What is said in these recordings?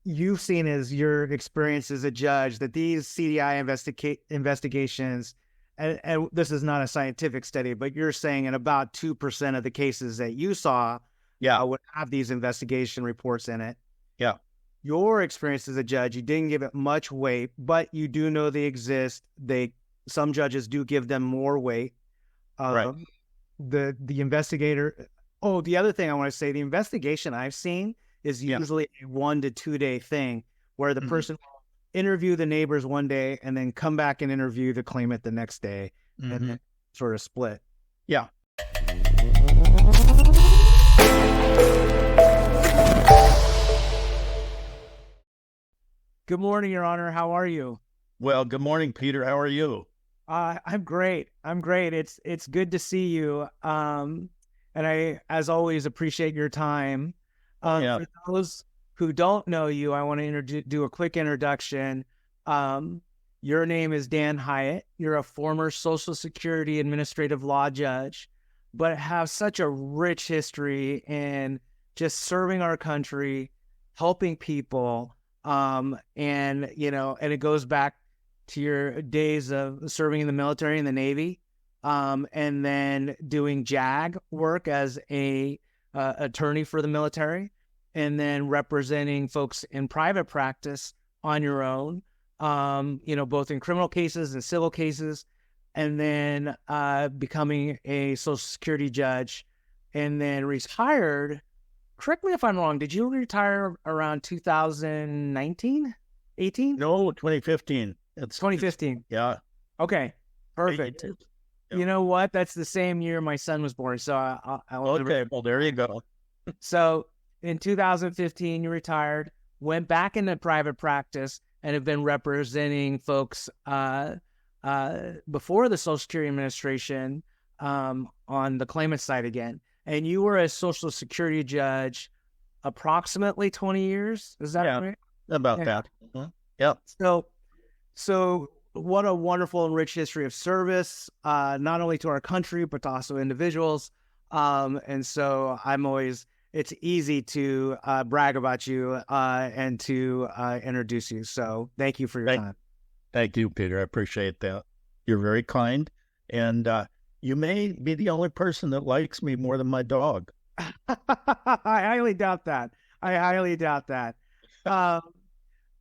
you've seen as your experience as a judge that these CDI investigations, and this is not a scientific study, but you're saying in about 2% of the cases that you saw Yeah. would have these investigation reports in it. Yeah. Your experience as a judge, you didn't give it much weight, but you do know they exist. Some judges do give them more weight. Right. The investigator. Oh, the other thing I want to say, the investigation I've seen is Yeah. usually a 1 to 2 day thing where the Mhm. person will interview the neighbors one day and then come back and interview the claimant the next day and Mhm. then sort of split. Yeah. Good morning, Your Honor. How are you? Well, good morning, Peter. How are you? I'm great. I'm great. It's good to see you. And I, as always, appreciate your time. Yeah. For those who don't know you, I want to do a quick introduction. Your name is Dan Hyatt. You're a former Social Security administrative law judge, but have such a rich history in just serving our country, helping people. And it goes back to your days of serving in the military and the Navy, and then doing JAG work as a attorney for the military, and then representing folks in private practice on your own, both in criminal cases and civil cases, and then becoming a Social Security judge, and then retired. Correct me if I'm wrong. Did you retire around 2019, 18? No, 2015. It's 2015. Yeah. Okay, perfect. Yeah. You know what? That's the same year my son was born. So Okay. Well, there you go. So in 2015, you retired, went back into private practice, and have been representing folks before the Social Security Administration on the claimant side again. And you were a Social Security judge approximately 20 years. Is that right? About that. Yeah. So what a wonderful and rich history of service, not only to our country, but to also individuals. And so it's easy to brag about you and to introduce you. So thank you for your time. Thank you, Peter. I appreciate that. You're very kind. And you may be the only person that likes me more than my dog. I highly doubt that.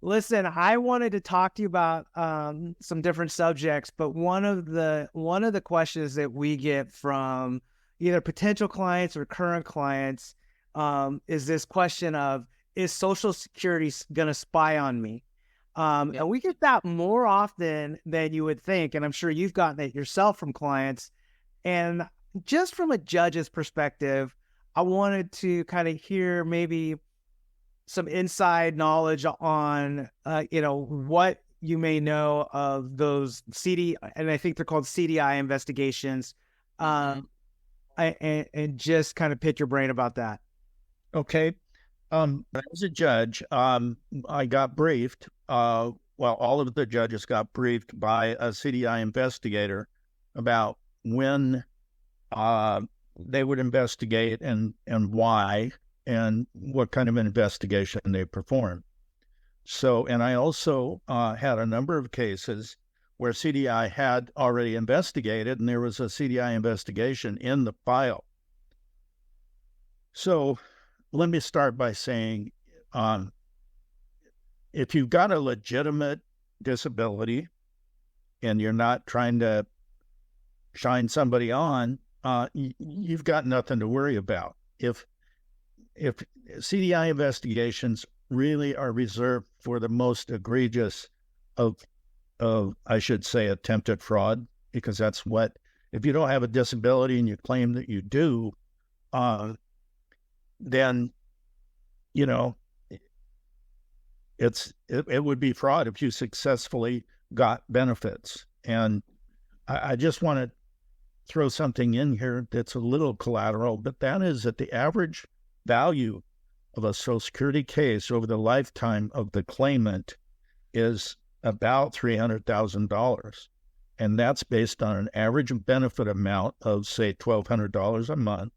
Listen, I wanted to talk to you about some different subjects, but one of the questions that we get from either potential clients or current clients is this question of, is Social Security going to spy on me? And we get that more often than you would think, and I'm sure you've gotten it yourself from clients. And just from a judge's perspective, I wanted to kind of hear maybe some inside knowledge on, what you may know of those and I think they're called CDI investigations, and just kind of pick your brain about that. Okay. When I was a judge, I got briefed. All of the judges got briefed by a CDI investigator about when they would investigate and why, and what kind of an investigation they performed. So, and I also had a number of cases where CDI had already investigated, and there was a CDI investigation in the file. So let me start by saying, if you've got a legitimate disability and you're not trying to shine somebody on, you've got nothing to worry about. If CDI investigations really are reserved for the most egregious of I should say attempted fraud, because that's what, if you don't have a disability and you claim that you do, then it would be fraud if you successfully got benefits. And I just want to throw something in here that's a little collateral, but that is that the average value of a Social Security case over the lifetime of the claimant is about $300,000. And that's based on an average benefit amount of, say, $1,200 a month,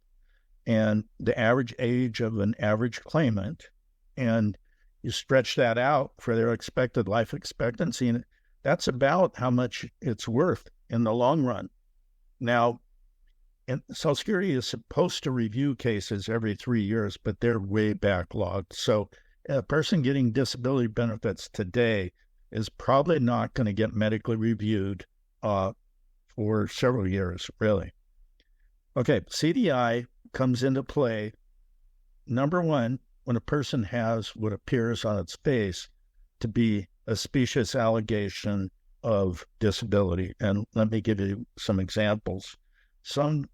and the average age of an average claimant. And You stretch that out for their expected life expectancy, and that's about how much it's worth in the long run. Now, and Social Security is supposed to review cases every 3 years, but they're way backlogged. So a person getting disability benefits today is probably not going to get medically reviewed for several years, really. Okay, CDI comes into play, number one, when a person has what appears on its face to be a specious allegation of disability. And let me give you some examples. Some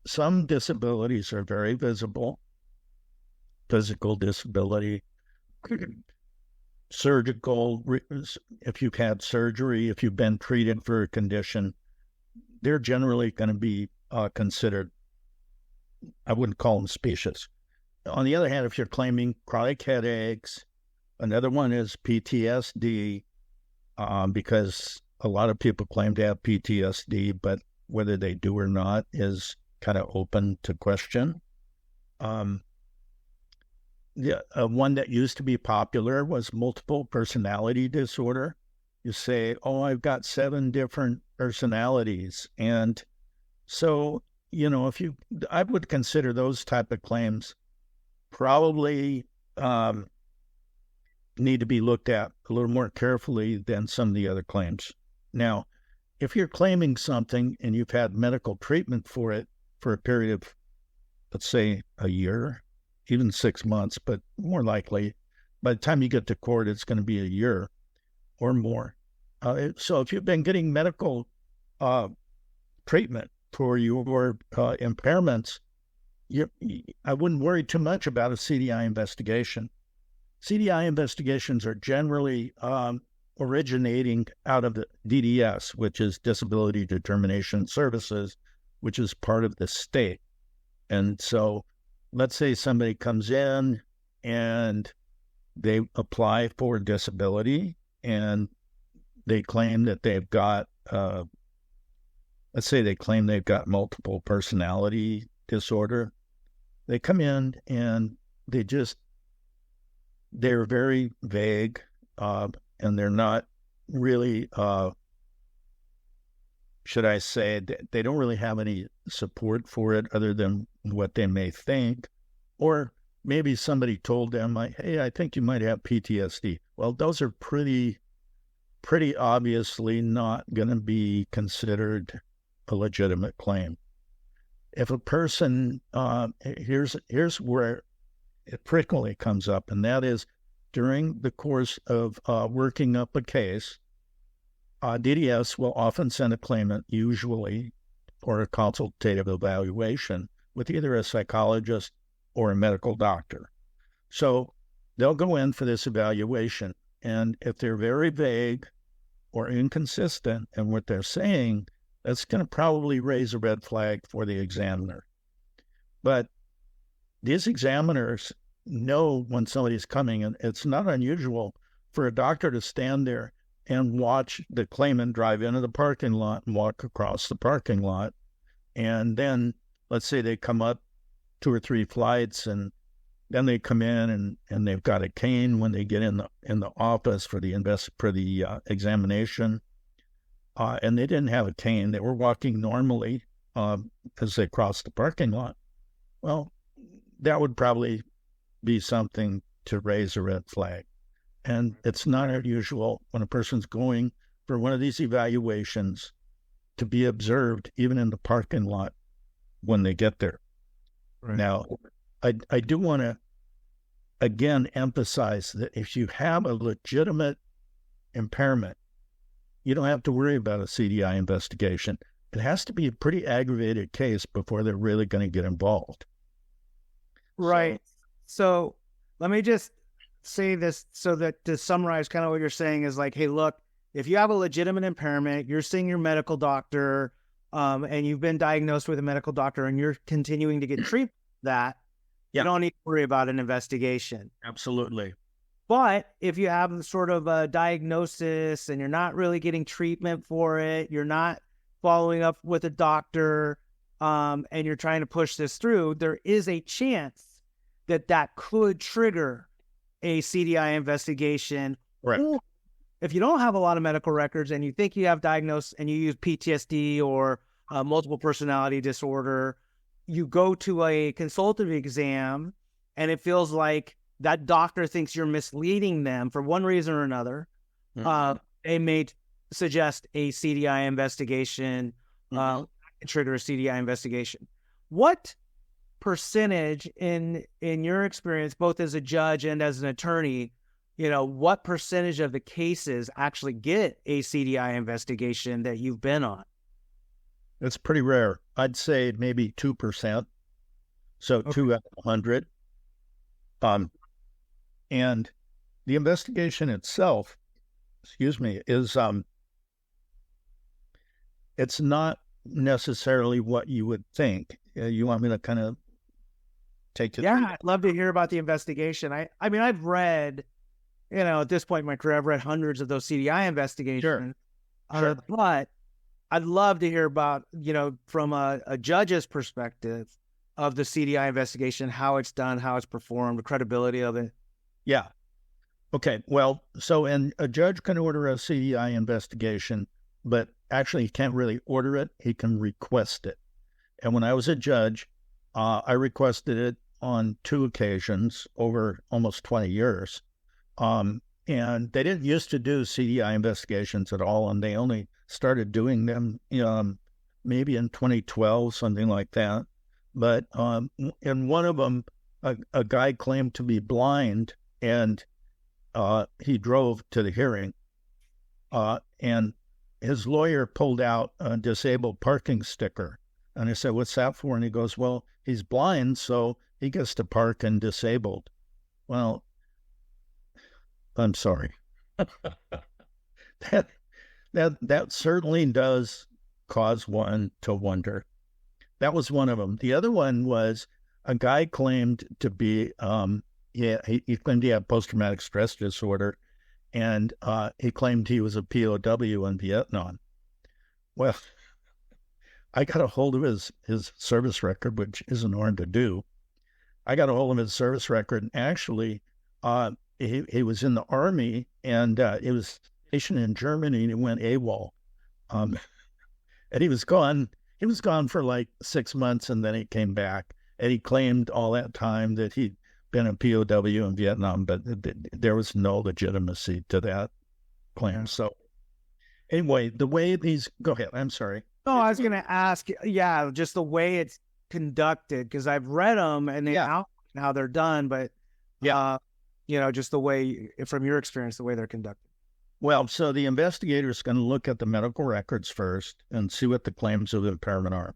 disabilities are very visible. Physical disability, surgical, if you've had surgery, if you've been treated for a condition, they're generally going to be considered, I wouldn't call them specious. On the other hand, if you're claiming chronic headaches, another one is PTSD, because a lot of people claim to have PTSD, but whether they do or not is kind of open to question. One that used to be popular was multiple personality disorder. You say, oh, I've got 7 different personalities. And so, I would consider those type of claims probably need to be looked at a little more carefully than some of the other claims. Now, if you're claiming something and you've had medical treatment for it for a period of, let's say, a year, even 6 months, but more likely, by the time you get to court, it's going to be a year or more. So if you've been getting medical treatment for your impairments, I wouldn't worry too much about a CDI investigation. CDI investigations are generally originating out of the DDS, which is Disability Determination Services, which is part of the state. And so let's say somebody comes in and they apply for disability and they claim that they've got, let's say they claim they've got multiple personality disorder. They come in and they're very vague, and they're not really, should I say, they don't really have any support for it other than what they may think. Or maybe somebody told them, hey, I think you might have PTSD. Well, those are pretty obviously not going to be considered a legitimate claim. If a person, here's where it frequently comes up, and that is during the course of working up a case, DDS will often send a claimant, usually for a consultative evaluation, with either a psychologist or a medical doctor. So they'll go in for this evaluation, and if they're very vague or inconsistent in what they're saying, that's going to probably raise a red flag for the examiner. But these examiners know when somebody's coming, and it's not unusual for a doctor to stand there and watch the claimant drive into the parking lot and walk across the parking lot. And then let's say they come up 2 or 3 flights, and then they come in and they've got a cane when they get in the office for the examination. And they didn't have a cane. They were walking normally as they crossed the parking lot. Well, that would probably be something to raise a red flag. And it's not unusual when a person's going for one of these evaluations to be observed even in the parking lot when they get there. Right. Now, I do want to, again, emphasize that if you have a legitimate impairment, you don't have to worry about a CDI investigation. It has to be a pretty aggravated case before they're really going to get involved. Right. So let me just say this so that to summarize kind of what you're saying is like, hey, look, if you have a legitimate impairment, you're seeing your medical doctor, and you've been diagnosed with a medical doctor and you're continuing to get treatment for that, you don't need to worry about an investigation. Absolutely. But if you have sort of a diagnosis and you're not really getting treatment for it, you're not following up with a doctor, and you're trying to push this through, there is a chance that could trigger a CDI investigation. Correct. Or if you don't have a lot of medical records and you think you have diagnosed and you use PTSD or multiple personality disorder, you go to a consultative exam and it feels like that doctor thinks you're misleading them for one reason or another. They may suggest a CDI investigation, trigger a CDI investigation. What percentage in your experience, both as a judge and as an attorney, what percentage of the cases actually get a CDI investigation that you've been on? It's pretty rare. I'd say maybe 2%. So okay. 2 out of 100. And the investigation itself, is it's not necessarily what you would think. You want me to kind of take it? Yeah, I'd love to hear about the investigation. I mean, I've read, at this point in my career, I've read hundreds of those CDI investigations. Sure. But I'd love to hear about, from a judge's perspective of the CDI investigation, how it's done, how it's performed, the credibility of it. Yeah. Okay. Well, so a judge can order a CDI investigation, but actually he can't really order it. He can request it. And when I was a judge, I requested it on 2 occasions over almost 20 years. And they didn't used to do CDI investigations at all, and they only started doing them maybe in 2012, something like that. But in one of them, a guy claimed to be blind, and he drove to the hearing, and his lawyer pulled out a disabled parking sticker. And I said, "What's that for?" And he goes, "Well, he's blind, so he gets to park in disabled." Well, I'm sorry. That certainly does cause one to wonder. That was one of them. The other one was a guy claimed to be, he claimed he had post-traumatic stress disorder, and he claimed he was a POW in Vietnam. Well, I got a hold of his service record, which isn't hard to do. I got a hold of his service record, and actually, he was in the Army, and he was stationed in Germany, and he went AWOL. And he was gone for like 6 months, and then he came back, and he claimed all that time that he'd been a POW in Vietnam, but there was no legitimacy to that claim. So anyway, the way go ahead, I'm sorry. No, I was going to ask, just the way it's conducted, because I've read them and they outline how they're done, but just the way, from your experience, the way they're conducted. Well, so the investigator is going to look at the medical records first and see what the claims of impairment are.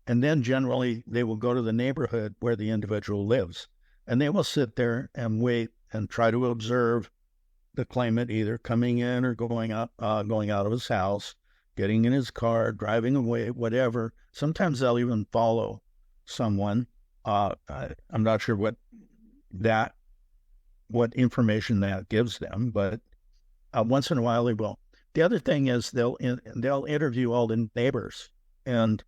And then generally they will go to the neighborhood where the individual lives, and they will sit there and wait and try to observe the claimant either coming in or going out of his house, getting in his car, driving away, whatever. Sometimes they'll even follow someone. I'm not sure what information that gives them, but once in a while they will. The other thing is they'll interview all the neighbors, and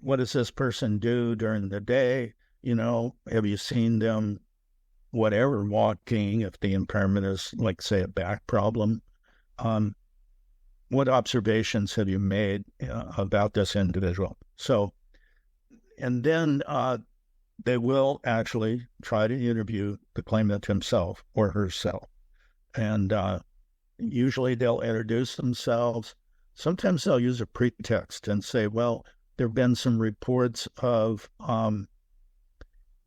what does this person do during the day? Have you seen them, whatever, walking? If the impairment is, like, say, a back problem, what observations have you made about this individual? So, and then they will actually try to interview the claimant himself or herself. And usually they'll introduce themselves. Sometimes they'll use a pretext and say, well, there have been some reports of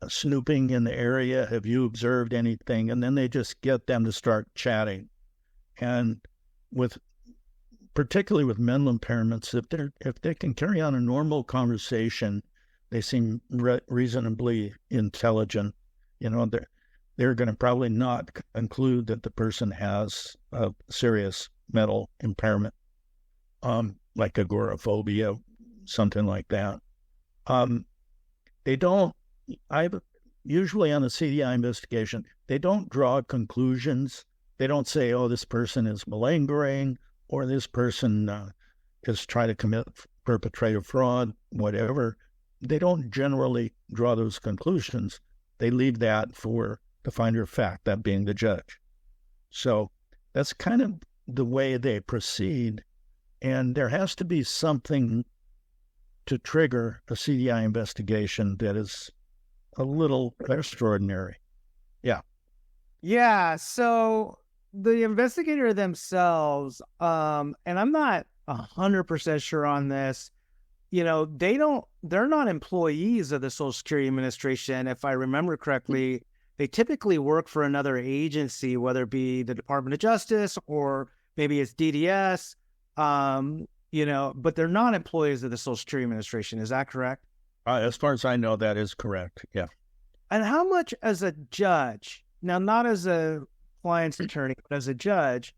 snooping in the area. Have you observed anything? And then they just get them to start chatting. And particularly with mental impairments, if they can carry on a normal conversation, they seem reasonably intelligent. They're going to probably not conclude that the person has a serious mental impairment, like agoraphobia, something like that. Usually on a CDI investigation, they don't draw conclusions. They don't say, oh, this person is malingering, or this person is trying to perpetrate a fraud, whatever. They don't generally draw those conclusions. They leave that for the finder of fact, that being the judge. So that's kind of the way they proceed. And there has to be something to trigger a CDI investigation that is a little extraordinary. Yeah. Yeah. So the investigator themselves, and I'm not 100% sure on this, they're not employees of the Social Security Administration. If I remember correctly, they typically work for another agency, whether it be the Department of Justice or maybe it's DDS, but they're not employees of the Social Security Administration. Is that correct? As far as I know, that is correct. Yeah. And how much as a judge, now not as a client's attorney, but as a judge.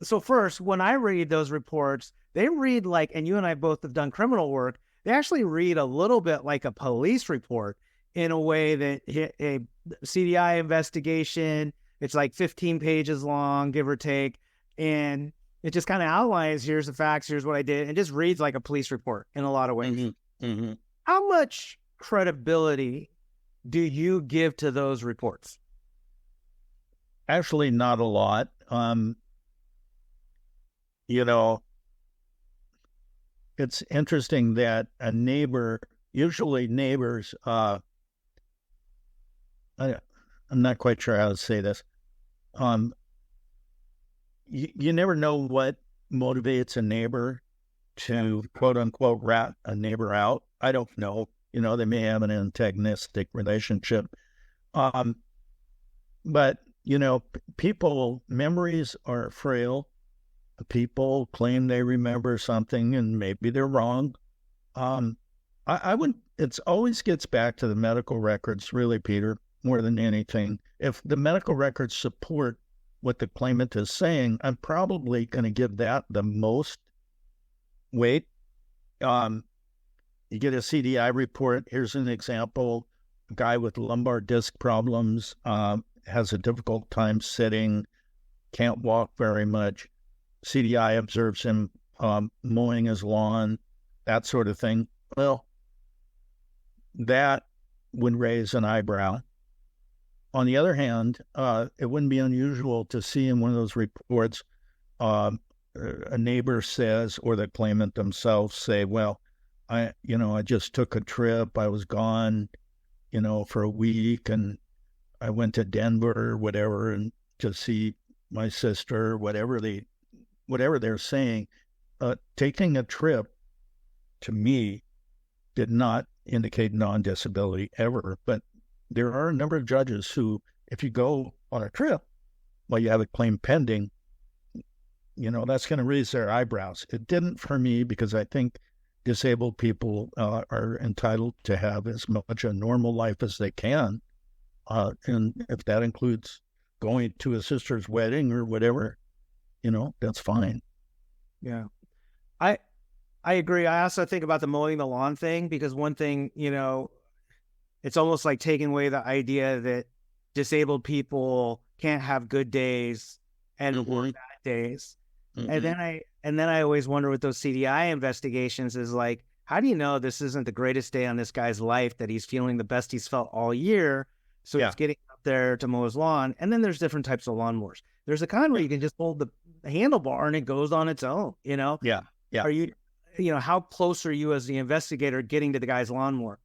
So first, when I read those reports, they read like, and you and I both have done criminal work, they actually read a little bit like a police report in a way that a CDI investigation, it's like 15 pages long, give or take. And it just kind of outlines, here's the facts, here's what I did. It just reads like a police report in a lot of ways. Mm-hmm. Mm-hmm. How much credibility do you give to those reports? Actually, not a lot. It's interesting that usually neighbors, I'm not quite sure how to say this. You never know what motivates a neighbor to quote unquote rat a neighbor out. I don't know. They may have an antagonistic relationship. But memories are frail. People claim they remember something and maybe they're wrong. It always gets back to the medical records, really, Peter, more than anything. If the medical records support what the claimant is saying, I'm probably going to give that the most weight. You get a CDI report. Here's an example. A guy with lumbar disc problems, has a difficult time sitting, can't walk very much. CDI observes him mowing his lawn, that sort of thing. Well, that would raise an eyebrow. On the other hand, it wouldn't be unusual to see in one of those reports a neighbor says, or the claimant themselves say, well, I just took a trip. I was gone, for a week, and I went to Denver or whatever, and to see my sister, whatever they're saying. Taking a trip, to me, did not indicate non-disability ever. But there are a number of judges who, if you go on a trip while you have a claim pending, that's going to raise their eyebrows. It didn't for me, because I think disabled people are entitled to have as much a normal life as they can. And if that includes going to a sister's wedding or whatever, that's fine. Yeah. I agree. I also think about the mowing the lawn thing, because one thing, it's almost like taking away the idea that disabled people can't have good days and Mm-hmm. bad days. Mm-hmm. And then I always wonder with those CDI investigations is like, how do you know this isn't the greatest day on this guy's life, that he's feeling the best he's felt all year? So he's getting up there to mow his lawn. And then there's different types of lawnmowers. There's a kind where you can just hold the handlebar and it goes on its own, Yeah. Yeah. Are you, how close are you as the investigator getting to the guy's lawnmower?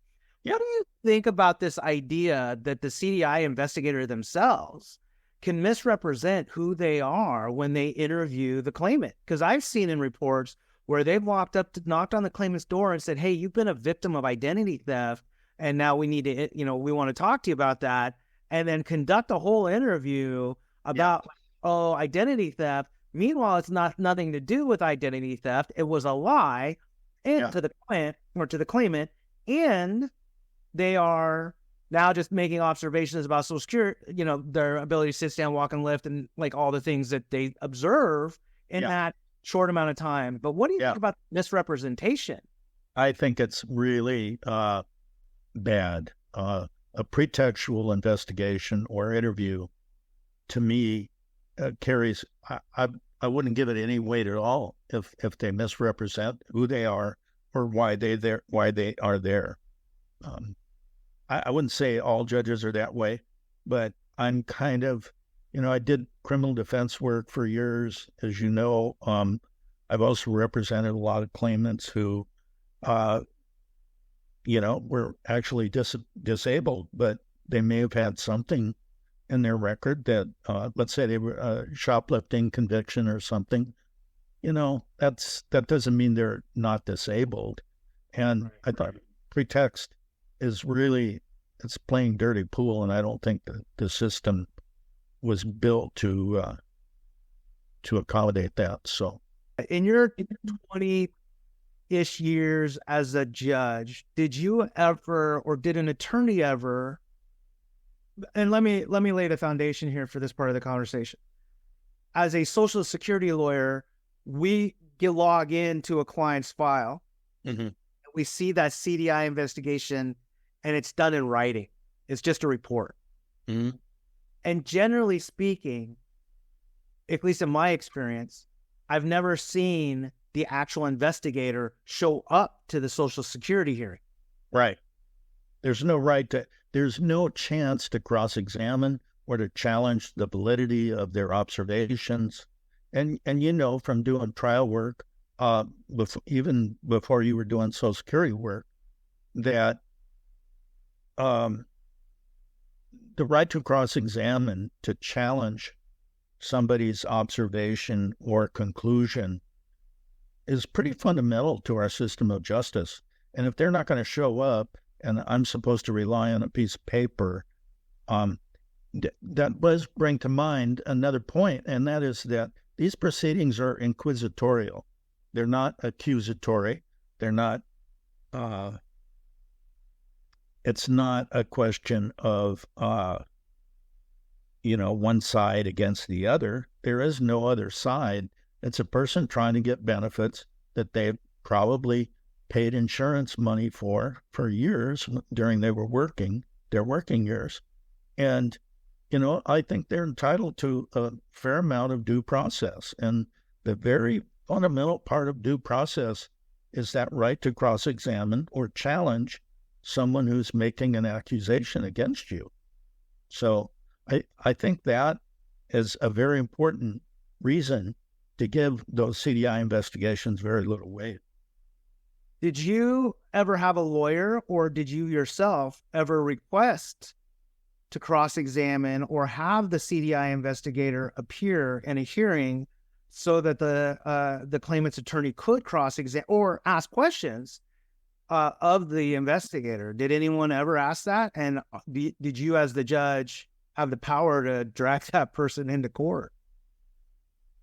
Yeah. What do you think about this idea that the CDI investigator themselves can misrepresent who they are when they interview the claimant? Because I've seen in reports where they've knocked on the claimant's door and said, hey, you've been a victim of identity theft, and now we need to, we want to talk to you about that, and then conduct a whole interview about, identity theft. Meanwhile, it's nothing to do with identity theft. It was a lie to the client or to the claimant, and they are now just making observations about Social Security, their ability to sit, stand, walk, and lift, and like all the things that they observe in that short amount of time. But what do you think about misrepresentation? I think it's really bad. A pretextual investigation or interview, to me, carries. I wouldn't give it any weight at all if they misrepresent who they are or why they are there. I wouldn't say all judges are that way, but I'm kind of, I did criminal defense work for years, as you know. I've also represented a lot of claimants who, were actually disabled, but they may have had something in their record that, let's say they were a shoplifting conviction or something. That doesn't mean they're not disabled. And I thought pretext is really, it's playing dirty pool, and I don't think the system was built to accommodate that. So, in your 20-ish years as a judge, did you ever, or did an attorney ever? And let me lay the foundation here for this part of the conversation. As a Social Security lawyer, we log into a client's file. mm-hmm. We see that CDI investigation, and it's done in writing. It's just a report. Mm-hmm. And generally speaking, at least in my experience, I've never seen the actual investigator show up to the Social Security hearing. Right. There's no chance to cross-examine or to challenge the validity of their observations. And from doing trial work, even before you were doing Social Security work, that the right to cross-examine, to challenge somebody's observation or conclusion, is pretty fundamental to our system of justice. And if they're not going to show up, and I'm supposed to rely on a piece of paper, that does bring to mind another point, and that is that these proceedings are inquisitorial. They're not accusatory. They're not, it's not a question of, one side against the other. There is no other side. It's a person trying to get benefits that they've probably paid insurance money for years during their working years. And, I think they're entitled to a fair amount of due process. And the very fundamental part of due process is that right to cross-examine or challenge someone who's making an accusation against you. So I think that is a very important reason to give those CDI investigations very little weight. Did you ever have a lawyer, or did you yourself ever request to cross-examine or have the CDI investigator appear in a hearing so that the claimant's attorney could cross-examine or ask questions of the investigator? Did anyone ever ask that? And did you, as the judge, have the power to drag that person into court?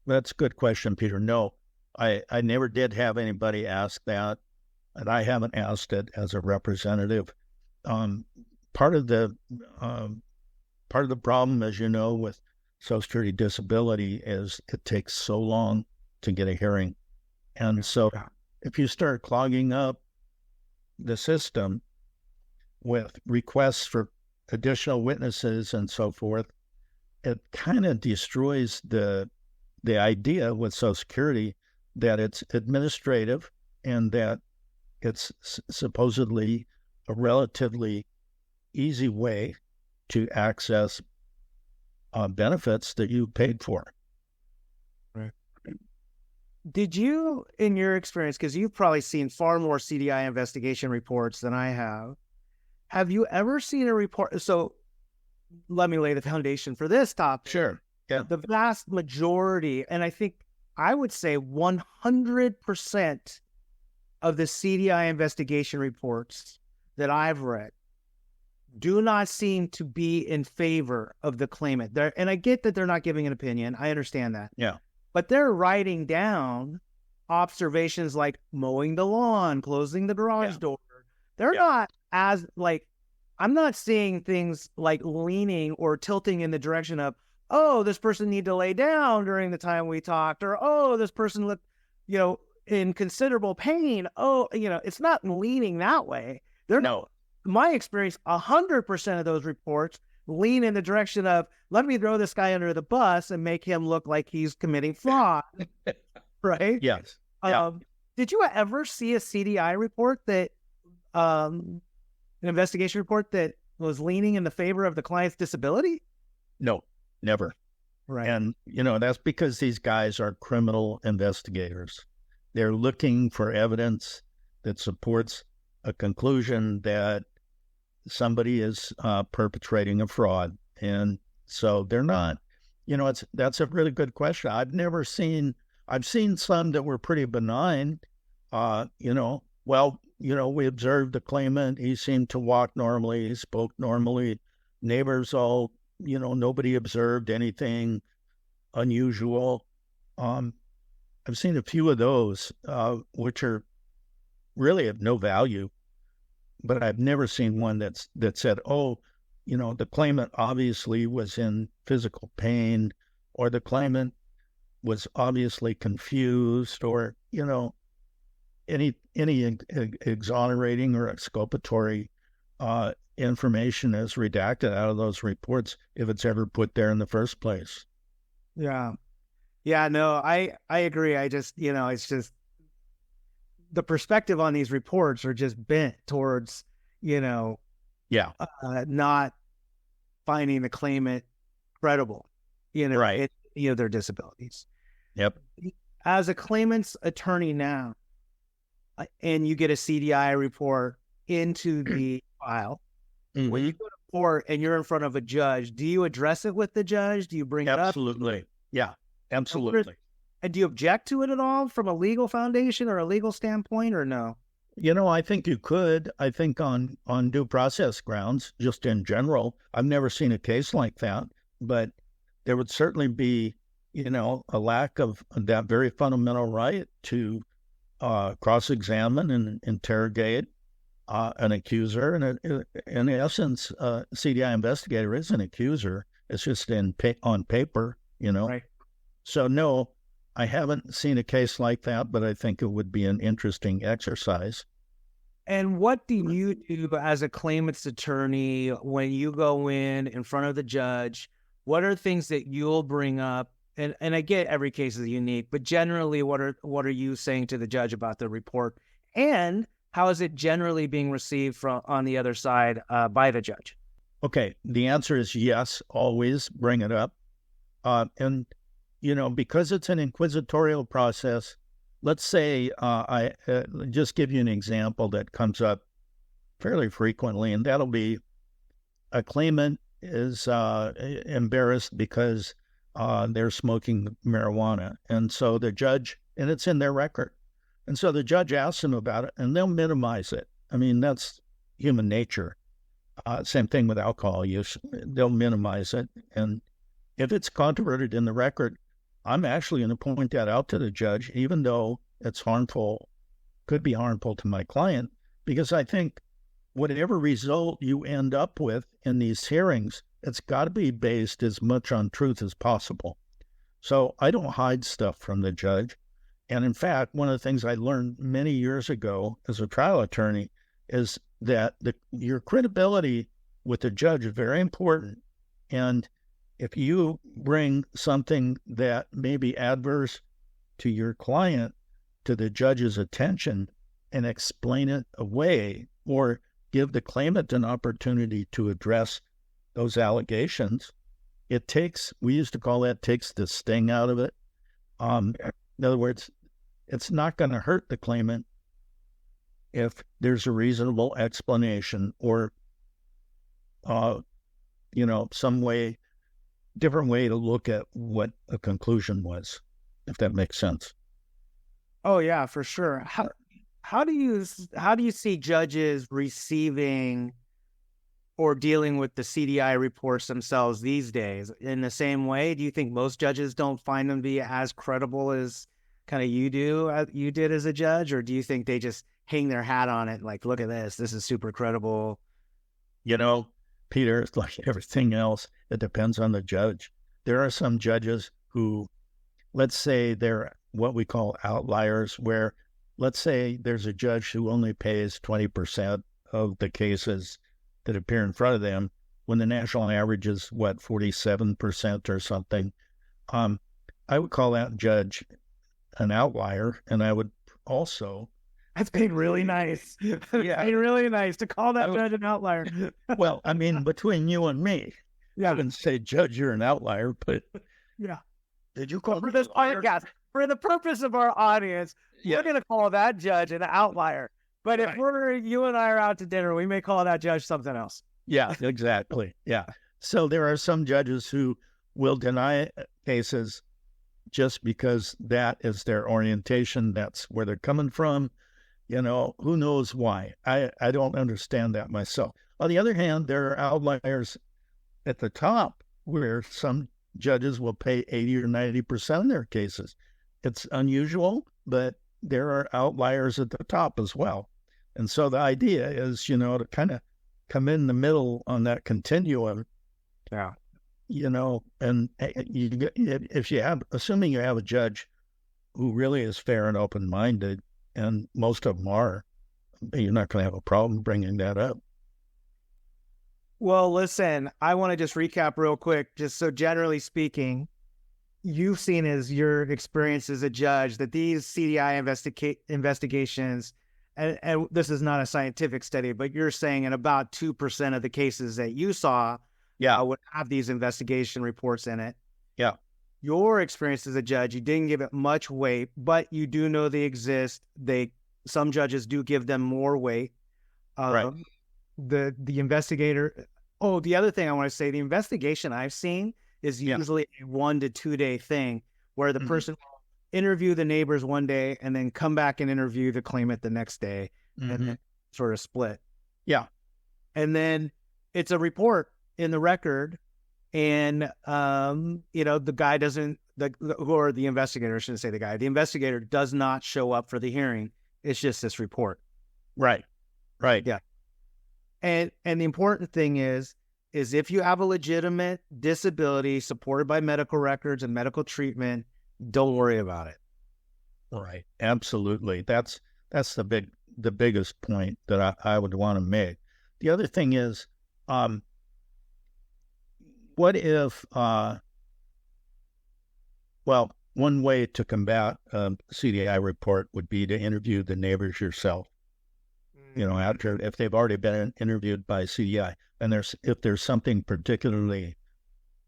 That's a good question, Peter. No, I never did have anybody ask that, and I haven't asked it as a representative. Part of the problem, as you know, with Social Security disability is it takes so long to get a hearing. And so if you start clogging up the system with requests for additional witnesses and so forth, it kind of destroys the idea with Social Security that it's administrative and that it's supposedly a relatively easy way to access benefits that you paid for. Right. Did you, in your experience, because you've probably seen far more CDI investigation reports than I have you ever seen a report? So let me lay the foundation for this topic. Sure. Yeah. The vast majority, and I think I would say 100% of the CDI investigation reports that I've read do not seem to be in favor of the claimant. And I get that they're not giving an opinion. I understand that. Yeah. But they're writing down observations like mowing the lawn, closing the garage door. They're not as I'm not seeing things like leaning or tilting in the direction of, oh, this person need to lay down during the time we talked, or, oh, this person looked, in considerable pain. Oh, it's not leaning that way. My experience, 100% of those reports lean in the direction of, let me throw this guy under the bus and make him look like he's committing fraud. Right? Yes. Did you ever see a CDI report that, an investigation report that was leaning in the favor of the client's disability? No, never. Right. And, that's because these guys are criminal investigators. They're looking for evidence that supports a conclusion that somebody is perpetrating a fraud. And so they're not, that's a really good question. I've seen some that were pretty benign. We observed the claimant. He seemed to walk normally. He spoke normally. Neighbors all, nobody observed anything unusual. I've seen a few of those, which are really of no value, but I've never seen one that said, oh, the claimant obviously was in physical pain, or the claimant was obviously confused, or, any exonerating or exculpatory information is redacted out of those reports if it's ever put there in the first place. Yeah. Yeah, no, I agree. I just, it's just the perspective on these reports are just bent towards, not finding the claimant credible, right. Their disabilities. Yep. As a claimant's attorney now, and you get a CDI report into the file, mm-hmm. when you go to court and you're in front of a judge, do you address it with the judge? Do you bring it up? Absolutely. Yeah, absolutely. And do you object to it at all from a legal foundation or a legal standpoint, or no? I think you could. I think on due process grounds, just in general, I've never seen a case like that, but there would certainly be, a lack of that very fundamental right to cross-examine and interrogate an accuser. And in essence, CDI investigator is an accuser. It's just on paper, Right. So no, I haven't seen a case like that, but I think it would be an interesting exercise. And what do you do as a claimant's attorney when you go in front of the judge? What are things that you'll bring up? And I get every case is unique, but generally, what are you saying to the judge about the report? And how is it generally being received on the other side by the judge? Okay, the answer is yes, always bring it up. And because it's an inquisitorial process, let's say I just give you an example that comes up fairly frequently, and that'll be a claimant is embarrassed because they're smoking marijuana. And so the judge, and it's in their record, and so the judge asks them about it, and they'll minimize it. I mean, that's human nature. Same thing with alcohol use. They'll minimize it. And if it's controverted in the record, I'm actually going to point that out to the judge, even though it's harmful, could be harmful to my client, because I think whatever result you end up with in these hearings, it's got to be based as much on truth as possible. So I don't hide stuff from the judge. And in fact, one of the things I learned many years ago as a trial attorney is that your credibility with the judge is very important. And if you bring something that may be adverse to your client to the judge's attention and explain it away, or give the claimant an opportunity to address those allegations, we used to call that takes the sting out of it. In other words, it's not going to hurt the claimant if there's a reasonable explanation or, some different way to look at what a conclusion was, if that makes sense. Oh yeah, for sure. How do you see judges receiving or dealing with the CDI reports themselves these days? In the same way, do you think most judges don't find them to be as credible as kind of you did as a judge, or do you think they just hang their hat on it, like, look at this is super credible? Peter, it's like everything else. It depends on the judge. There are some judges who, let's say they're what we call outliers, where let's say there's a judge who only pays 20% of the cases that appear in front of them, when the national average is, 47% or something. I would call that judge an outlier, and I would also That's being really nice. Yeah. Being really nice to call that judge an outlier. Well, I mean, between you and me, I wouldn't say, Judge, you're an outlier, but yeah. did you call for this podcast? For the purpose of our audience, we're going to call that judge an outlier. But if you and I are out to dinner, we may call that judge something else. Yeah, exactly. Yeah. So there are some judges who will deny cases just because that is their orientation. That's where they're coming from. You know, who knows why? I don't understand that myself. On the other hand, there are outliers at the top where some judges will pay 80 or 90% of their cases. It's unusual, but there are outliers at the top as well. And so the idea is, you know, to kind of come in the middle on that continuum. Yeah. You know, and if you have, assuming you have a judge who really is fair and open-minded, and most of them are, you're not going to have a problem bringing that up. Well, listen, I want to just recap real quick. Just so generally speaking, you've seen as your experience as a judge that these CDI investigations, and this is not a scientific study, but you're saying in about 2% of the cases that you saw, would have these investigation reports in it. Yeah. Your experience as a judge, you didn't give it much weight, but you do know they exist. Some judges do give them more weight. Right. The investigator. Oh, the other thing I want to say, the investigation I've seen is usually a 1 to 2 day thing where the person will interview the neighbors one day and then come back and interview the claimant the next day and then sort of split. Yeah. And then it's a report in the record, and you know, the guy doesn't, or the investigator, I shouldn't say the guy, the investigator does not show up for the hearing. It's just this report. Right. Yeah. And the important thing is if you have a legitimate disability supported by medical records and medical treatment, don't worry about it. Right. Absolutely. That's the biggest point that I would want to make. The other thing is, what if, well, one way to combat a CDI report would be to interview the neighbors yourself. You know, if they've already been interviewed by CDI, and if there's something particularly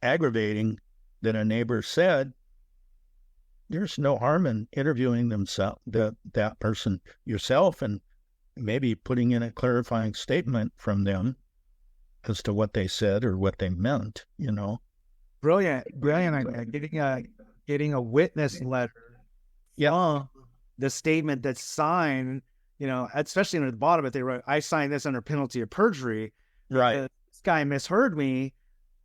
aggravating that a neighbor said, there's no harm in interviewing that person yourself, and maybe putting in a clarifying statement from them as to what they said or what they meant. You know, brilliant. Getting a witness letter. Yeah, the statement that's signed. You know, especially at the bottom, if they wrote, "I signed this under penalty of perjury." Right. This guy misheard me.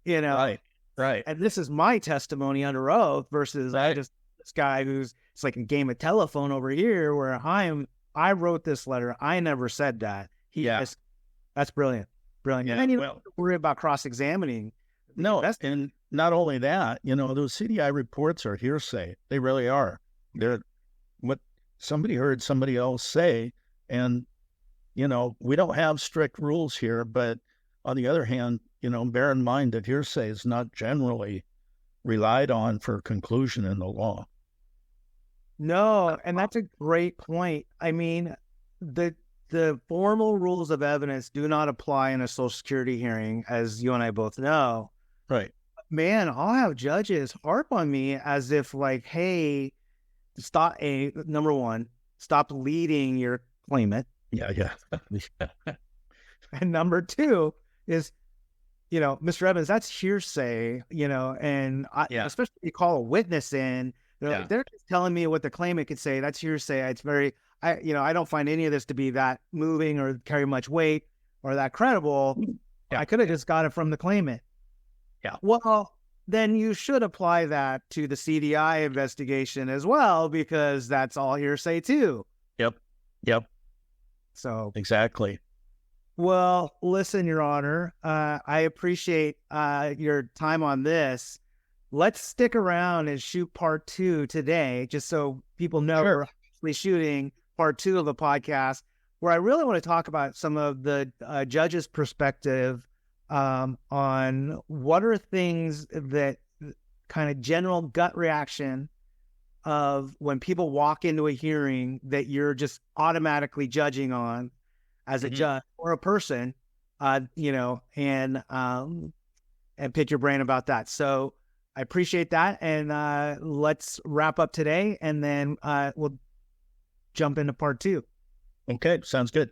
You know. Right. And this is my testimony under oath versus just this guy it's like a game of telephone over here where I wrote this letter. I never said that. That's brilliant. Brilliant. Yeah, and you don't have to worry about cross-examining. No, and not only that, you know, those CDI reports are hearsay. They really are. They're what somebody heard somebody else say. And, you know, we don't have strict rules here, but on the other hand, you know, bear in mind that hearsay is not generally relied on for conclusion in the law. No, and that's a great point. I mean, the formal rules of evidence do not apply in a Social Security hearing, as you and I both know. Right. Man, I'll have judges harp on me as if like, hey, number one, stop leading your claimant. Yeah. And number two is, you know, Mr. Evans, that's hearsay, you know, and especially if you call a witness in, they're just telling me what the claimant could say. That's hearsay. It's I don't find any of this to be that moving or carry much weight or that credible. Yeah. I could have just got it from the claimant. Yeah. Well, then you should apply that to the CDI investigation as well, because that's all hearsay too. Yep. So exactly. Well, listen, Your Honor, I appreciate your time on this. Let's stick around and shoot part 2 today, just so people know we're actually shooting part 2 of the podcast, where I really want to talk about some of the judge's perspective on what are things that kind of general gut reaction of when people walk into a hearing that you're just automatically judging on as a judge or a person, and pick your brain about that. So I appreciate that. And let's wrap up today, and then we'll jump into part 2. Okay, sounds good.